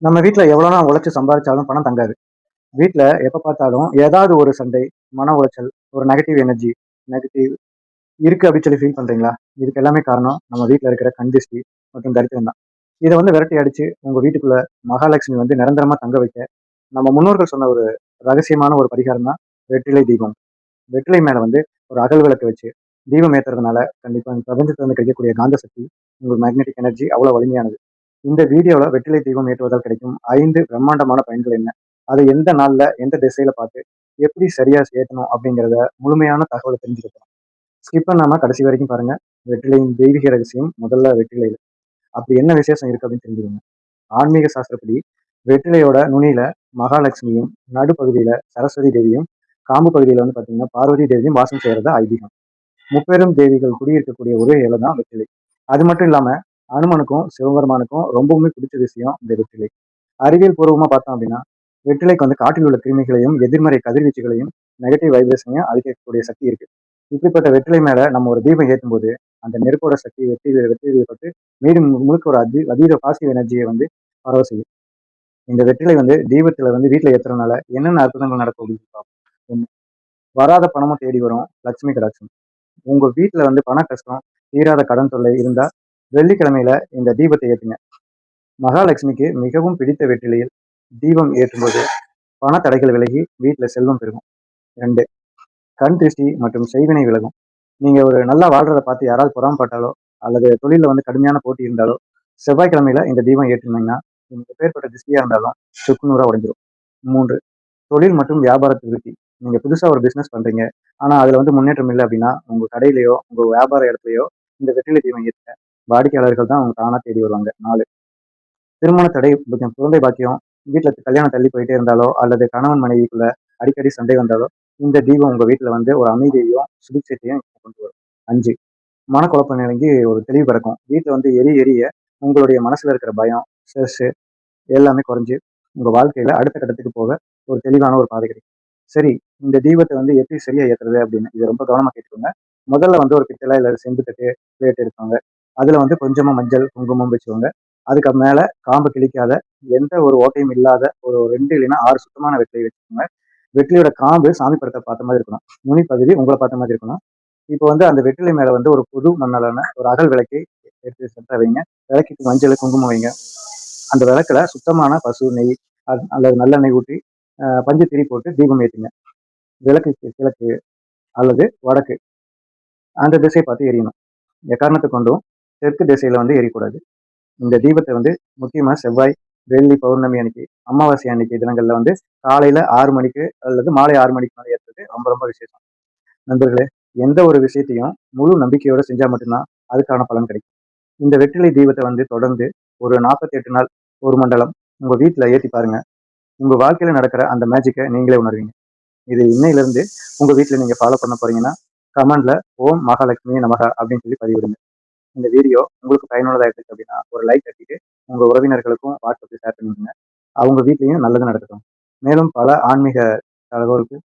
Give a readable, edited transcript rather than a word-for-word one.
நம்ம வீட்ல எவ்வளோ நாள் உழைச்சு சம்பாதிச்சாலும் பணம் தங்காது. வீட்ல எப்ப பார்த்தாலும் ஏதாவது ஒரு சண்டை, மன உளைச்சல், ஒரு நெகட்டிவ் எனர்ஜி, நெகட்டிவ் இருக்கு அப்படின்னு சொல்லி ஃபீல் பண்றீங்களா? இதுக்கு எல்லாமே காரணம் நம்ம வீட்ல இருக்கிற கண் திருஷ்டி மற்றும் தரித்திரம் தான். இத வந்து விரட்டி அடிச்சு உங்க வீட்டுக்குள்ள மகாலட்சுமி வந்து நிரந்தரமா தங்க வைக்க, நம்ம முன்னோர்கள் சொன்ன ஒரு ரகசியமான ஒரு பரிகாரம் தான் வெற்றிலை தீபம். வெற்றிலை மேல வந்து ஒரு அகல் விளக்கு வச்சு தீபம் ஏத்துறதுனால கண்டிப்பா இந்த பிரபஞ்சத்துல இருந்து கிடைக்கக்கூடிய காந்த சக்தி, உங்க மேக்னெட்டிக் எனர்ஜி அவ்வளவு வலிமையானது. இந்த வீடியோல வெற்றிலை தீபம் ஏற்றுவதால் கிடைக்கும் 5 பிரம்மாண்டமான பயன்கள் என்ன? அதை எந்த நாள்ல, எந்த திசையில பார்த்து, எப்படி சரியா ஏத்தணும் அப்படிங்கிறத முழுமையான தகவல தெரிஞ்சுக்கலாம். ஸ்கிப் பண்ணாம கடைசி வரைக்கும் பாருங்க. வெற்றிலையின் தெய்வீக ரகசியம் முதல்ல வெற்றிலையில. அப்படி என்ன விசேஷம் இருக்கு அப்படின்னு தெரிஞ்சுக்கோங்க. ஆன்மீக சாஸ்திரப்படி வெற்றிலையோட நுனியில மகாலட்சுமியும், நடுப்பகுதியில சரஸ்வதி தேவியும், காம்பு பகுதியில வந்து பார்த்தீங்கன்னா பார்வதி தேவியும் வாசம் செய்யறதா ஐதீகம். முப்பெரும் தேவிகள் குடியிருக்கக்கூடிய ஒரே இலை தான் வெற்றிலை. அது மட்டும் இல்லாம அனுமனுக்கும் சிவபெருமானுக்கும் ரொம்பவுமே பிடிச்ச விஷயம் இந்த வெற்றிலை. அறிவியல் பூர்வமா பார்த்தோம் அப்படின்னா வெற்றிலைக்கு வந்து காற்றில் உள்ள கிருமிகளையும் எதிர்மறை கதிர்வீச்சுகளையும் நெகட்டிவ் வைப்ரேஷனையும் அழிக்கக்கூடிய சக்தி இருக்கு. இப்படிப்பட்ட வெற்றிலை மேல நம்ம ஒரு தீபம் ஏற்றும் போது அந்த நெருப்போட சக்தி வெற்றிலை பட்டு மீறி முழுக்க ஒரு அதீத பாசிட்டிவ் எனர்ஜியை வந்து பரவ செய்யும். இந்த வெற்றிலை வந்து தீபத்துல வந்து வீட்டுல ஏத்துறதுனால என்னென்ன அற்புதங்கள் நடக்கும் அப்படின்னு பார்ப்போம். ஒண்ணு, வராத பணமும் தேடி வரும். லட்சுமி கடாட்சம். உங்க வீட்டுல வந்து பண கஷ்டம், தீராத கடன் தொல்லை இருந்தா வெள்ளிக்கிழமையில இந்த தீபத்தை ஏத்துங்க. மகாலட்சுமிக்கு மிகவும் பிடித்த வெற்றிலையில் தீபம் ஏற்றும்போது பண தடைகள் விலகி வீட்டுல செல்வம் பெருகும். 2, கண் திருஷ்டி மற்றும் செய்வினை விலகும். நீங்க ஒரு நல்லா வாழ்றத பார்த்து யாராவது பொறாமப்பட்டாலோ அல்லது தொழில வந்து கடுமையான போட்டி இருந்தாலோ செவ்வாய்க்கிழமையில இந்த தீபம் ஏற்றினீங்கன்னா நீங்க எப்பேற்பட்ட திருஷ்டியா இருந்தாலும் சுக்குநூறா உடைஞ்சிரும். 3, தொழில் மற்றும் வியாபார விருத்தி. நீங்க புதுசா ஒரு பிசினஸ் பண்றீங்க. ஆனா அதுல வந்து முன்னேற்றம் இல்லை அப்படின்னா உங்க கடையிலயோ உங்க வியாபார இடத்துலயோ இந்த வெற்றிலை தீபம் ஏற்றுங்க. வாடிக்கையாளர்கள் தான் அவங்க தானா தேடி வருவாங்க. 4, திருமண தடை, குழந்தை பாக்கியம், வீட்டுல கல்யாணம் தள்ளி போயிட்டே இருந்தாலோ அல்லது கணவன் மனைவிக்குள்ள அடிக்கடி சண்டை வந்தாலோ இந்த தீபம் உங்க வீட்டுல வந்து ஒரு அமைதியையும் சுபிட்சத்தையும் கொண்டு வரும். 5, மனக்குழப்பம் நீங்கி ஒரு தெளிவு பிறக்கும். வீட்டுல வந்து எரிய உங்களுடைய மனசுல இருக்கிற பயம், ஸ்ட்ரெஸ் எல்லாமே குறைஞ்சு உங்க வாழ்க்கையில அடுத்த கட்டத்துக்கு போக ஒரு தெளிவான ஒரு பாதை கிடைக்கும். சரி, இந்த தீபத்தை வந்து எப்படி சரியா ஏத்துறது அப்படின்னு இதை ரொம்ப கவனமா கேட்டுக்கோங்க. முதல்ல வந்து ஒரு பித்தளை இல்ல செம்பு தட்டு பிளேட் எடுப்பாங்க. அதுல வந்து கொஞ்சமா மஞ்சள் குங்குமம் வச்சுக்கோங்க. அதுக்கு மேல காம்பு கிழிக்காத எந்த ஒரு ஓட்டையும் இல்லாத ஒரு 2 இல்லைன்னா 6 சுத்தமான வெற்றிலை வச்சுக்கோங்க. வெற்றிலையோட காம்பு சாமி படத்தை பார்த்த மாதிரி இருக்கணும். நுனி பகுதி உங்களை பார்த்த மாதிரி இருக்கணும். இப்போ வந்து அந்த வெற்றிலை மேல வந்து ஒரு புது மண்ணாலான ஒரு அகல் விளக்கை எடுத்து சென்ற வைங்க. விளக்கிக்கு மஞ்சள் குங்குமம் வைங்க. அந்த விளக்குல சுத்தமான பசு நெய் அல்லது நல்லெண்ணெய் ஊற்றி பஞ்சு திரி போட்டு தீபம் ஏற்றுங்க. விளக்குக்கு கிழக்கு அல்லது வடக்கு அந்த திசையை பார்த்து எரியணும். எக்காரணத்தை கொண்டும் தெற்கு திசையில வந்து எரியக்கூடாது. இந்த தீபத்தை வந்து முக்கியமா செவ்வாய், வெள்ளி பௌர்ணமி அன்னைக்கு, அமாவாசை அன்னைக்கு தினங்கள்ல வந்து காலையில 6 மணிக்கு அல்லது மாலை 6 மணிக்கு மேலே ஏற்றுறது ரொம்ப ரொம்ப விசேஷம். நண்பர்களே, எந்த ஒரு விஷயத்தையும் முழு நம்பிக்கையோட செஞ்சா மட்டும்தான் அதுக்கான பலன் கிடைக்கும். இந்த வெற்றிலை தீபத்தை வந்து தொடர்ந்து ஒரு 48 நாள், ஒரு மண்டலம் உங்க வீட்டுல ஏத்தி பாருங்க. உங்க வாழ்க்கையில நடக்கிற அந்த மேஜிக்கை நீங்களே உணர்வீங்க. இது இன்னையிலிருந்து உங்க வீட்டுல நீங்க ஃபாலோ பண்ண போறீங்கன்னா கமெண்ட்ல ஓம் மகாலட்சுமி நமகா அப்படின்னு சொல்லி பதிவிடுங்க. இந்த வீடியோ உங்களுக்கு பயனுள்ளதா இருந்துச்சு அப்படின்னா ஒரு லைக் தட்டிட்டு உங்க உறவினர்களுக்கும் வாட்ஸ்அப்ல ஷேர் பண்ணிடுங்க. அவங்க வீட்லயும் நல்லது நடக்கட்டும். மேலும் பல ஆன்மீக தகவலுக்கு